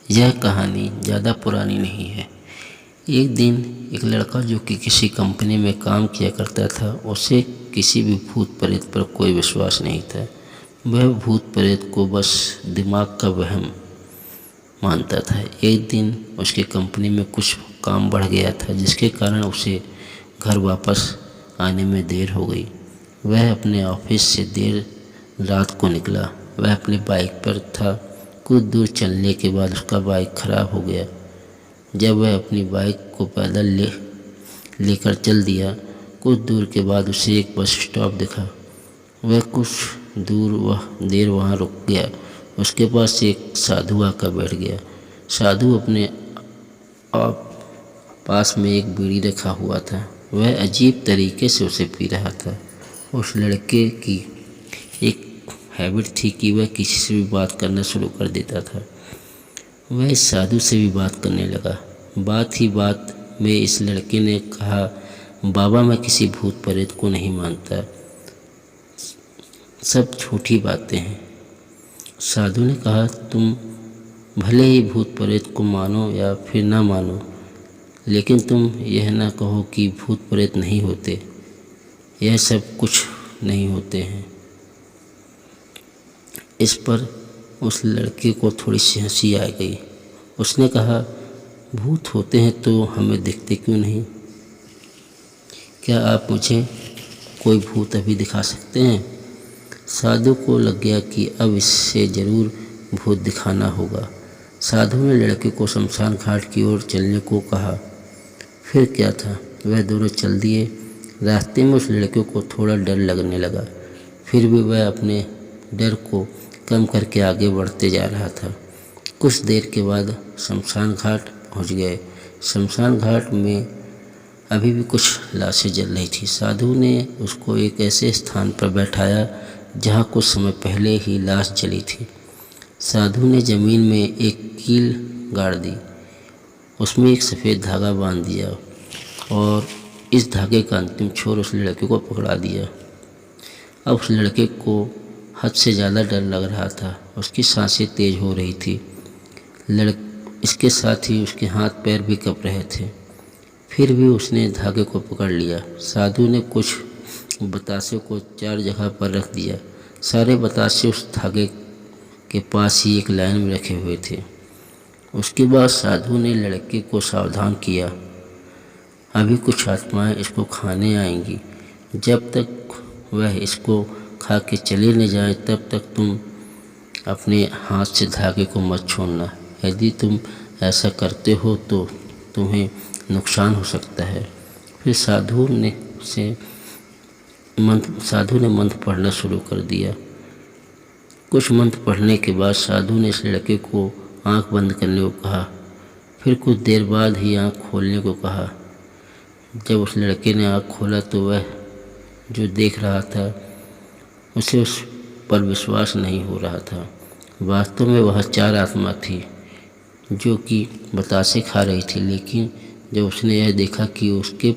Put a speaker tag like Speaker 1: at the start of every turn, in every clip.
Speaker 1: यह कहानी ज़्यादा पुरानी नहीं है। एक दिन एक लड़का जो कि किसी कंपनी में काम किया करता था, उसे किसी भी भूत प्रेत पर कोई विश्वास नहीं था। वह भूत प्रेत को बस दिमाग का वहम मानता था। एक दिन उसके कंपनी में कुछ काम बढ़ गया था, जिसके कारण उसे घर वापस आने में देर हो गई। वह अपने ऑफिस से देर रात को निकला। वह अपनी बाइक पर था। कुछ दूर चलने के बाद उसका बाइक खराब हो गया। जब वह अपनी बाइक को पैदल लेकर चल दिया, कुछ दूर के बाद उसे एक बस स्टॉप दिखा। वह कुछ देर वहाँ रुक गया। उसके पास एक साधु आकर बैठ गया। साधु अपने आप पास में एक बीड़ी रखा हुआ था। वह अजीब तरीके से उसे पी रहा था। उस लड़के की एक हैबिट थी कि वह किसी से भी बात करना शुरू कर देता था। वह इस साधु से भी बात करने लगा। बात ही बात में इस लड़के ने कहा, बाबा मैं किसी भूत प्रेत को नहीं मानता, सब झूठी बातें हैं। साधु ने कहा, तुम भले ही भूत प्रेत को मानो या फिर ना मानो, लेकिन तुम यह ना कहो कि भूत प्रेत नहीं होते। यह सब कुछ नहीं होते हैं। इस पर उस लड़के को थोड़ी सी हंसी आ गई। उसने कहा, भूत होते हैं तो हमें दिखते क्यों नहीं? क्या आप मुझे कोई भूत अभी दिखा सकते हैं? साधु को लग गया कि अब इससे ज़रूर भूत दिखाना होगा। साधु ने लड़के को शमशान घाट की ओर चलने को कहा। फिर क्या था, वह दोनों चल दिए। रास्ते में उस लड़के को थोड़ा डर लगने लगा, फिर भी वह अपने डर को कम करके आगे बढ़ते जा रहा था। कुछ देर के बाद शमशान घाट पहुंच गए। शमशान घाट में अभी भी कुछ लाशें जल रही थी। साधु ने उसको एक ऐसे स्थान पर बैठाया जहां कुछ समय पहले ही लाश जली थी। साधु ने जमीन में एक कील गाड़ दी, उसमें एक सफ़ेद धागा बांध दिया और इस धागे का अंतिम छोर उस लड़के को पकड़ा दिया। अब उस लड़के को हद से ज़्यादा डर लग रहा था। उसकी सांसें तेज हो रही थी। इसके साथ ही उसके हाथ पैर भी कँप रहे थे। फिर भी उसने धागे को पकड़ लिया। साधु ने कुछ बतासे को 4 जगह पर रख दिया। सारे बतासे उस धागे के पास ही एक लाइन में रखे हुए थे। उसके बाद साधु ने लड़के को सावधान किया, अभी कुछ आत्माएं इसको खाने आएंगी। जब तक वह इसको खा के चले न जाए, तब तक तुम अपने हाथ से धागे को मत छोड़ना। यदि तुम ऐसा करते हो तो तुम्हें नुकसान हो सकता है। फिर साधु ने मंत्र पढ़ना शुरू कर दिया। कुछ मंत्र पढ़ने के बाद साधु ने इस लड़के को आंख बंद करने को कहा। फिर कुछ देर बाद ही आंख खोलने को कहा। जब उस लड़के ने आंख खोला तो वह जो देख रहा था उसे उस पर विश्वास नहीं हो रहा था। वास्तव में वह 4 आत्मा थी जो कि बतासे खा रही थी, लेकिन जब उसने यह देखा कि उसके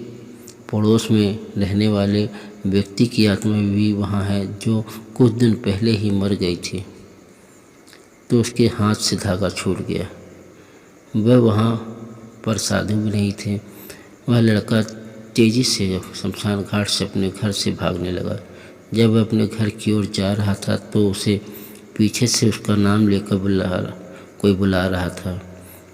Speaker 1: पड़ोस में रहने वाले व्यक्ति की आत्मा भी वहाँ है जो कुछ दिन पहले ही मर गई थी, तो उसके हाथ से धागा छूट गया। वह वहाँ पर साधु भी नहीं थे। वह लड़का तेज़ी से शमशान घाट से अपने घर से भागने लगा। जब वह अपने घर की ओर जा रहा था तो उसे पीछे से उसका नाम लेकर कोई बुला रहा था।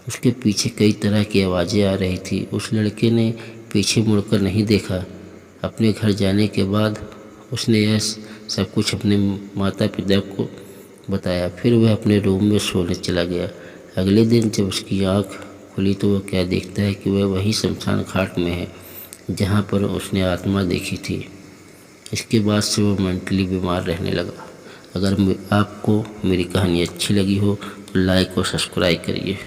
Speaker 1: उसके पीछे कई तरह की आवाज़ें आ रही थी। उस लड़के ने पीछे मुड़कर नहीं देखा। अपने घर जाने के बाद उसने यह सब कुछ अपने माता पिता को बताया। फिर वह अपने रूम में सोने चला गया। अगले दिन जब उसकी आँख खुली तो वह क्या देखता है कि वह वही शमशान घाट में है जहाँ पर उसने आत्मा देखी थी। इसके बाद से वो मेंटली बीमार रहने लगा। अगर आपको मेरी कहानी अच्छी लगी हो तो लाइक और सब्सक्राइब करिए।